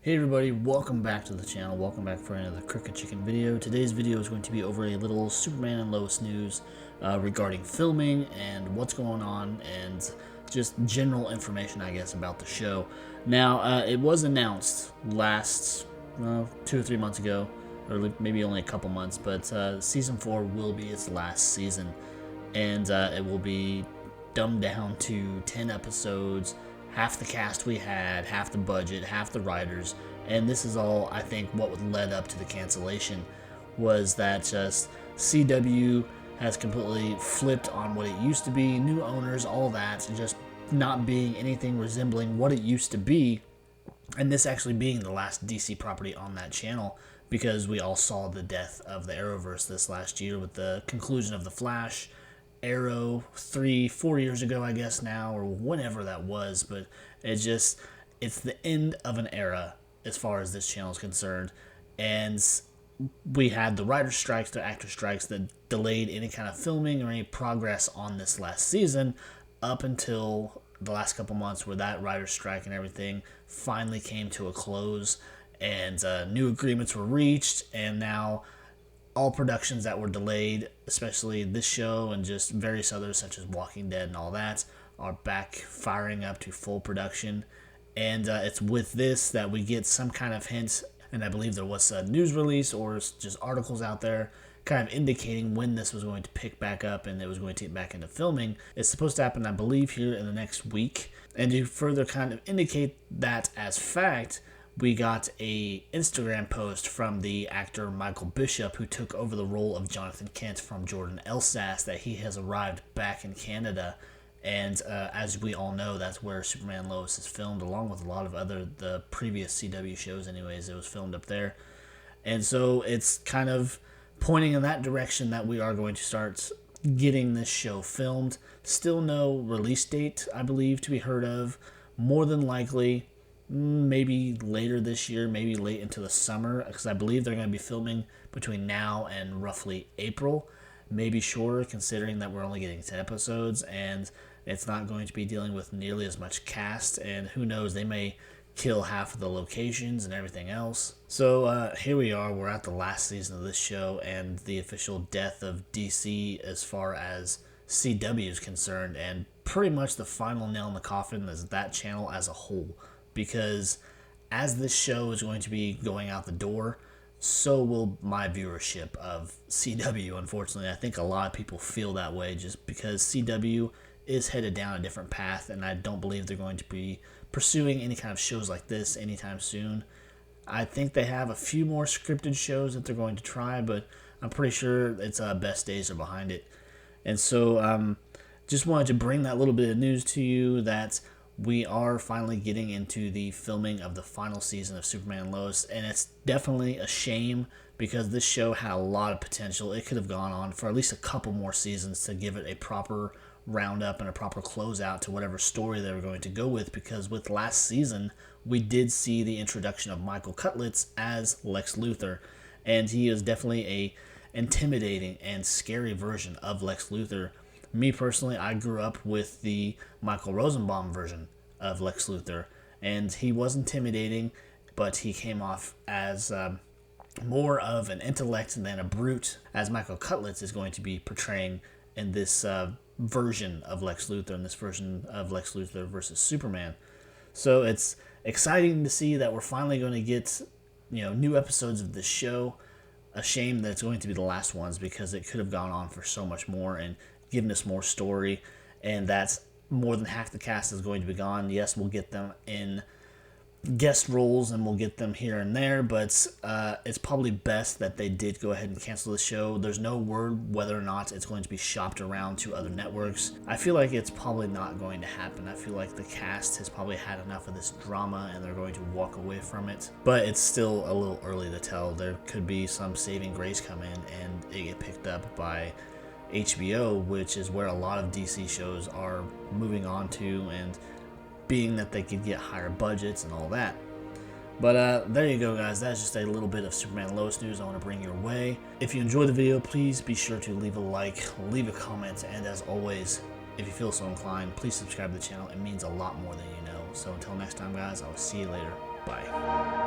Hey everybody, welcome back to the channel. Welcome back for another Crooked Chicken video. Today's video is going to be over a little Superman and Lois news regarding filming and what's going on and just general information, I guess, about the show. Now, it was announced last 2 or 3 months ago, or maybe only a couple months, but Season 4 will be its last season, and it will be dumbed down to 10 episodes, half the cast we had, half the budget, half the writers, and this is all, I think, what led up to the cancellation, was that just CW has completely flipped on what it used to be, new owners, all that, just not being anything resembling what it used to be, and this actually being the last DC property on that channel, because we all saw the death of the Arrowverse this last year with the conclusion of The Flash, Arrow 3-4 years ago, I guess now, or whenever that was, but it's the end of an era as far as this channel is concerned. And we had the writer strikes, the actor strikes that delayed any kind of filming or any progress on this last season up until the last couple months, where that writer strike and everything finally came to a close, and new agreements were reached, and now all productions that were delayed, especially this show and just various others such as Walking Dead and all that, are back firing up to full production. And it's with this that we get some kind of hint, and I believe there was a news release or just articles out there kind of indicating when this was going to pick back up and it was going to get back into filming. It's supposed to happen, I believe, here in the next week. And to further kind of indicate that as fact, we got a Instagram post from the actor Michael Bishop, who took over the role of Jonathan Kent from Jordan Elsass, that he has arrived back in Canada. And as we all know, that's where Superman and Lois is filmed, along with a lot of the previous CW shows anyways. It was filmed up there. And so it's kind of pointing in that direction that we are going to start getting this show filmed. Still no release date, I believe, to be heard of. More than likely maybe later this year, maybe late into the summer, because I believe they're going to be filming between now and roughly April, maybe shorter, considering that we're only getting 10 episodes, and it's not going to be dealing with nearly as much cast, and who knows, they may kill half of the locations and everything else. So here we are, we're at the last season of this show, and the official death of DC as far as CW is concerned, and pretty much the final nail in the coffin is that channel as a whole. Because as this show is going to be going out the door, so will my viewership of CW, unfortunately. I think a lot of people feel that way just because CW is headed down a different path, and I don't believe they're going to be pursuing any kind of shows like this anytime soon. I think they have a few more scripted shows that they're going to try, but I'm pretty sure its best days are behind it. And so just wanted to bring that little bit of news to you that we are finally getting into the filming of the final season of Superman and Lois, and it's definitely a shame because this show had a lot of potential. It could have gone on for at least a couple more seasons to give it a proper roundup and a proper closeout to whatever story they were going to go with, because with last season, we did see the introduction of Michael Cutlitz as Lex Luthor, and he is definitely a intimidating and scary version of Lex Luthor. Me personally, I grew up with the Michael Rosenbaum version of Lex Luthor, and he was intimidating, but he came off as more of an intellect than a brute, as Michael Cutlitz is going to be portraying in this version of Lex Luthor, in this version of Lex Luthor versus Superman. So it's exciting to see that we're finally going to get, new episodes of this show. A shame that it's going to be the last ones, because it could have gone on for so much more and given us more story, and that's more than half the cast is going to be gone. Yes, we'll get them in guest roles and we'll get them here and there, but it's probably best that they did go ahead and cancel the show. There's no word whether or not it's going to be shopped around to other networks. I feel like it's probably not going to happen. I feel like the cast has probably had enough of this drama and they're going to walk away from it, but it's still a little early to tell. There could be some saving grace come in and it get picked up by HBO, which is where a lot of DC shows are moving on to, and being that they could get higher budgets and all that. But there you go, guys. That's just a little bit of Superman and Lois news I want to bring your way. If you enjoyed the video, please be sure to leave a like, leave a comment, and as always, if you feel so inclined, please subscribe to the channel. It means a lot more than you know. So until next time, guys, I'll see you later. Bye.